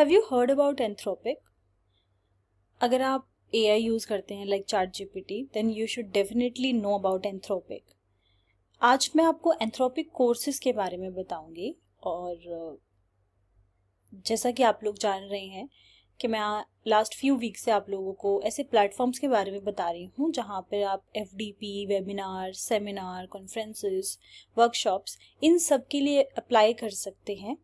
Have you heard about Anthropic? अगर आप AI use करते हैं like chat GPT, then you should definitely know about Anthropic. आज मैं आपको एंथ्रोपिक कोर्सेज के बारे में बताऊंगी। और जैसा कि आप लोग जान रहे हैं कि मैं लास्ट फ्यू वीक से आप लोगों को ऐसे प्लेटफॉर्म्स के बारे में बता रही हूँ जहाँ पर आप FDP, webinar, seminar, conferences, workshops, इन सब के लिए अप्लाई कर सकते हैं,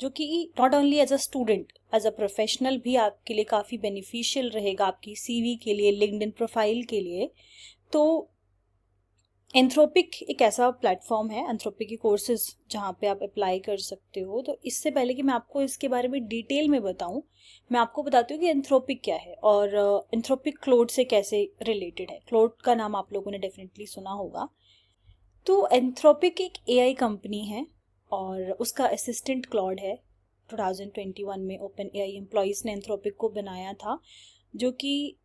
जो कि not only as a student, as a professional भी आपके लिए काफ़ी बेनिफिशियल रहेगा, आपकी CV के लिए, लिंक्डइन प्रोफाइल के लिए। तो एंथ्रोपिक एक ऐसा प्लेटफॉर्म है, एंथ्रोपिक के कोर्सेज जहाँ पे आप अप्लाई कर सकते हो। तो इससे पहले कि मैं आपको इसके बारे में डिटेल में बताऊं, मैं आपको बताती हूँ कि एंथ्रोपिक क्या है और एंथ्रोपिक क्लोड से कैसे रिलेटेड है। क्लोड का नाम आप लोगों ने डेफिनेटली सुना होगा। तो एंथ्रोपिक एक AI कंपनी है और उसका असिस्टेंट क्लॉड है। 2021 में ओपन AI एम्प्लॉयज़ ने एंथ्रोपिक को बनाया था, जो कि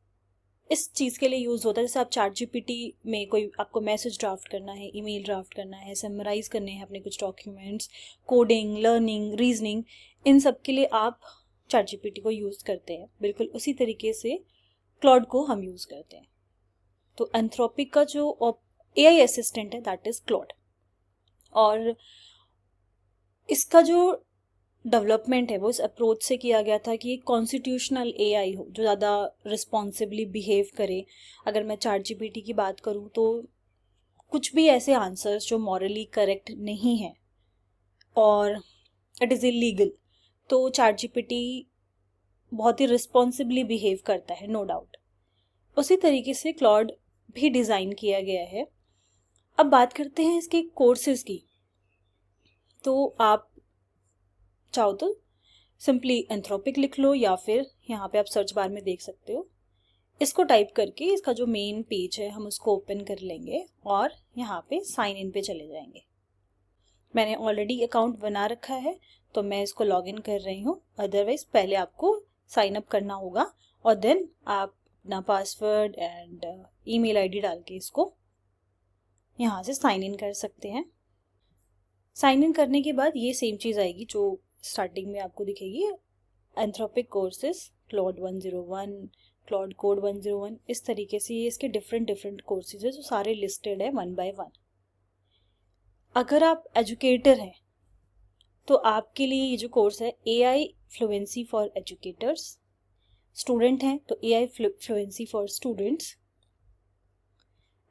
इस चीज़ के लिए यूज़ होता है। जैसे आप चैट जीपीटी में कोई आपको मैसेज ड्राफ्ट करना है, ईमेल ड्राफ्ट करना है, समराइज़ करने हैं अपने कुछ डॉक्यूमेंट्स, कोडिंग, लर्निंग, रीजनिंग, इन सब के लिए आप चैट जीपीटी को यूज़ करते हैं। बिल्कुल उसी तरीके से क्लॉड को हम यूज़ करते हैं। तो एंथ्रोपिक का जो AI असिस्टेंट है दैट इज़ क्लॉड। और इसका जो डेवलपमेंट है वो इस अप्रोच से किया गया था कि एक कॉन्स्टिट्यूशनल AI हो जो ज़्यादा रिस्पॉन्सिबली बिहेव करे। अगर मैं चैट जीपीटी की बात करूँ तो कुछ भी ऐसे आंसर्स जो मॉरली करेक्ट नहीं है और इट इज़ इलीगल, तो चैट जीपीटी बहुत ही रिस्पॉन्सिबली बिहेव करता है, नो डाउट। उसी तरीके से क्लॉड भी डिज़ाइन किया गया है। अब बात करते हैं इसके कोर्सेज की। तो आप चाहो तो सिंपली एंथ्रोपिक लिख लो या फिर यहाँ पे आप सर्च बार में देख सकते हो। इसको टाइप करके इसका जो मेन पेज है हम उसको ओपन कर लेंगे और यहाँ पे साइन इन पे चले जाएंगे। मैंने ऑलरेडी अकाउंट बना रखा है तो मैं इसको लॉग इन कर रही हूँ। अदरवाइज पहले आपको साइन अप करना होगा और देन आप अपना पासवर्ड एंड ईमेल आईडी डाल के इसको यहाँ से साइन इन कर सकते हैं। साइन इन करने के बाद ये सेम चीज़ आएगी जो स्टार्टिंग में आपको दिखेगी, Anthropic courses Claude 101, Claude code 101, इस तरीके से ये इसके डिफरेंट कोर्सेज है जो सारे लिस्टेड है 1 by 1। अगर आप एजुकेटर हैं तो आपके लिए ये जो कोर्स है AI fluency for educators, student हैं तो AI fluency for students,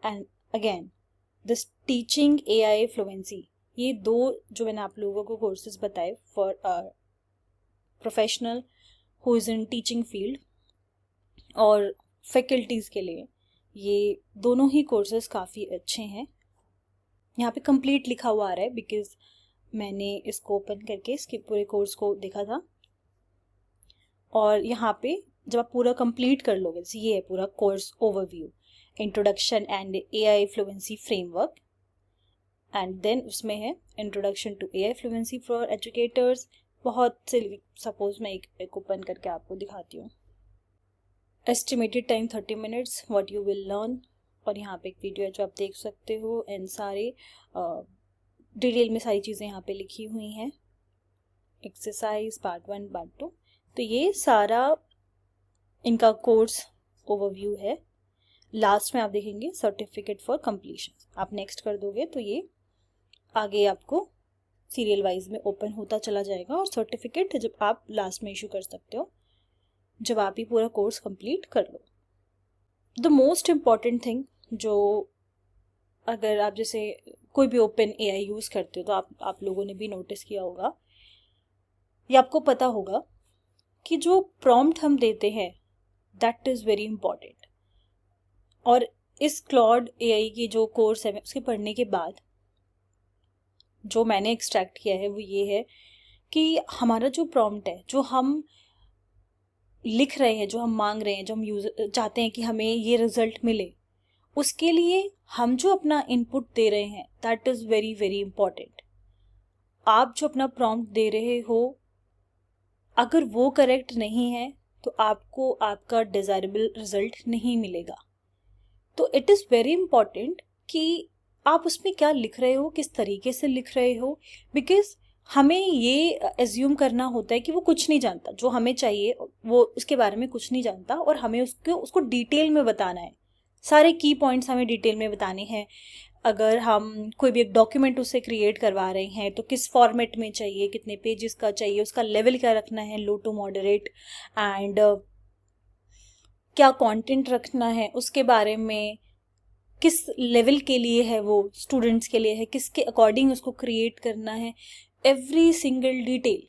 and again this teaching AI fluency. ये दो जो मैंने आप लोगों को कोर्सेज बताए for professional who is in teaching field और फैकल्टीज़ के लिए, ये दोनों ही कोर्सेज काफ़ी अच्छे हैं। यहाँ पे कंप्लीट लिखा हुआ आ रहा है बिकॉज मैंने इसको ओपन करके इसके पूरे कोर्स को देखा था। और यहाँ पे जब आप पूरा कंप्लीट कर लोगे, जैसे ये है पूरा course overview, introduction and AI fluency framework, and then उसमें है introduction to AI fluency for educators. बहुत से, सपोज मैं एक ओपन करके आपको दिखाती हूँ। Estimated time 30 minutes, what you will learn, और यहाँ पे एक वीडियो है जो आप देख सकते हो एंड सारे डिटेल में सारी चीज़ें यहाँ पे लिखी हुई हैं। एक्सरसाइज पार्ट 1, पार्ट 2, तो ये सारा इनका कोर्स ओवरव्यू है। लास्ट में आप देखेंगे सर्टिफिकेट फॉर कंप्लीशन, आप नेक्स्ट कर दोगे तो ये आगे आपको सीरियल वाइज में ओपन होता चला जाएगा और सर्टिफिकेट जब आप लास्ट में इशू कर सकते हो जब आप ये पूरा कोर्स कंप्लीट कर लो। द मोस्ट इम्पॉर्टेंट थिंग जो, अगर आप जैसे कोई भी ओपन AI यूज़ करते हो तो आप लोगों ने भी नोटिस किया होगा या आपको पता होगा कि जो प्रॉम्प्ट हम देते हैं दैट इज़ वेरी इम्पॉर्टेंट। और इस क्लॉड AI की जो कोर्स है उसके पढ़ने के बाद जो मैंने एक्सट्रैक्ट किया है वो ये है कि हमारा जो प्रॉम्प्ट है, जो हम लिख रहे हैं, जो हम मांग रहे हैं, जो हम यूज़र चाहते हैं कि हमें ये रिजल्ट मिले, उसके लिए हम जो अपना इनपुट दे रहे हैं that is very very important. आप जो अपना प्रॉम्प्ट दे रहे हो अगर वो करेक्ट नहीं है तो आपको आपका डिज़ायरेबल रिजल्ट नहीं मिलेगा। तो इट इज़ वेरी इम्पॉर्टेंट कि आप उसमें क्या लिख रहे हो, किस तरीके से लिख रहे हो, बिकॉज हमें ये एज्यूम करना होता है कि वो कुछ नहीं जानता, जो हमें चाहिए वो उसके बारे में कुछ नहीं जानता, और हमें उसको डिटेल में बताना है। सारे की पॉइंट्स हमें डिटेल में बताने हैं। अगर हम कोई भी एक डॉक्यूमेंट उससे क्रिएट करवा रहे हैं तो किस फॉर्मेट में चाहिए, कितने पेजेस का चाहिए, उसका लेवल क्या रखना है, लो टू मॉडरेट, एंड क्या कंटेंट रखना है उसके बारे में, किस लेवल के लिए है वो, स्टूडेंट्स के लिए है, किसके अकॉर्डिंग उसको क्रिएट करना है, every single detail.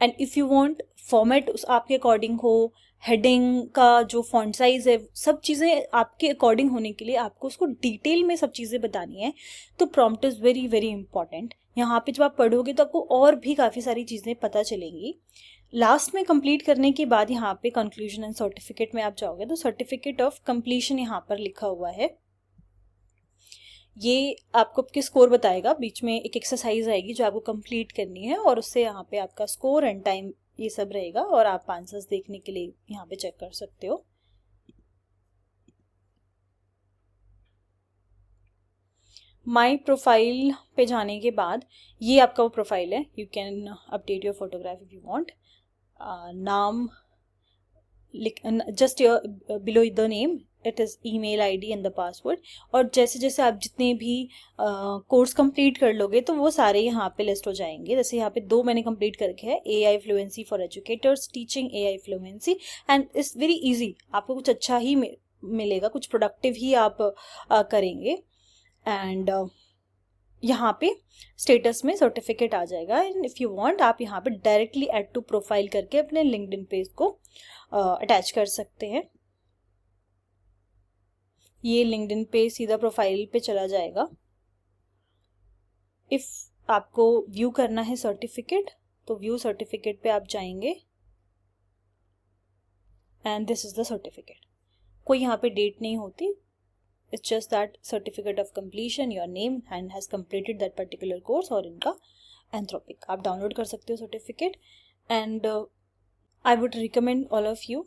And if you want format उस आपके अकॉर्डिंग हो, हेडिंग का जो फॉन्ट साइज है, सब चीज़ें आपके अकॉर्डिंग होने के लिए आपको उसको डिटेल में सब चीज़ें बतानी है। तो prompt is very very important. यहाँ पे जब आप पढ़ोगे तो आपको और भी काफ़ी सारी चीज़ें पता चलेंगी। लास्ट में कंप्लीट करने के बाद यहाँ पे कंक्लूजन एंड सर्टिफिकेट में आप जाओगे तो सर्टिफिकेट ऑफ कंप्लीशन यहाँ पर लिखा हुआ है। ये आपको आपके स्कोर बताएगा, बीच में एक एक्सरसाइज आएगी जो आपको कंप्लीट करनी है, और उससे यहाँ पे आपका स्कोर एंड टाइम ये सब रहेगा, और आप आंसर्स देखने के लिए यहाँ पे चेक कर सकते हो। माई प्रोफाइल पे जाने के बाद ये आपका वो प्रोफाइल है। You can update your photograph if you want. नाम just your below the name it is email ID and the password. और जैसे जैसे आप जितने भी कोर्स कंप्लीट कर लोगे तो वो सारे यहाँ पे लिस्ट हो जाएंगे। जैसे यहाँ पे 2 मैंने कंप्लीट करके है, AI fluency for educators, teaching AI fluency, and it's very easy. आपको कुछ अच्छा ही मिलेगा, कुछ प्रोडक्टिव ही आप करेंगे। एंड यहाँ पे स्टेटस में सर्टिफिकेट आ जाएगा, एंड इफ़ यू वांट आप यहाँ पे डायरेक्टली ऐड टू प्रोफाइल करके अपने लिंक्डइन पेज को अटैच कर सकते हैं। ये लिंक्डइन पे सीधा प्रोफाइल पे चला जाएगा। इफ़ आपको व्यू करना है सर्टिफिकेट तो व्यू सर्टिफिकेट पे आप जाएंगे, and this is the certificate. कोई यहाँ पे डेट नहीं होती, it's just that certificate of completion, your name and has completed that particular course, और इनका एंथ्रोपिक आप डाउनलोड कर सकते हो certificate. And I would recommend all of you,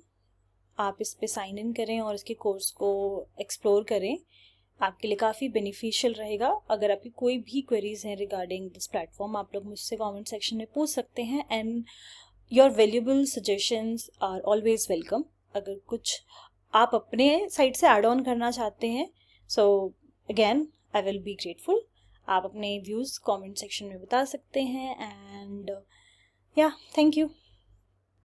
आप इस पे साइन इन करें और इसके कोर्स को एक्सप्लोर करें। आपके लिए काफ़ी बेनिफिशियल रहेगा। अगर आपकी कोई भी क्वेरीज हैं रिगार्डिंग दिस प्लेटफॉर्म, आप लोग मुझसे कमेंट सेक्शन में पूछ सकते हैं, and your valuable suggestions are always welcome. अगर कुछ आप अपने साइड से ऐड ऑन करना चाहते हैं, so again I will be grateful. आप अपने व्यूज़ कमेंट सेक्शन में बता सकते हैं, एंड या थैंक यू।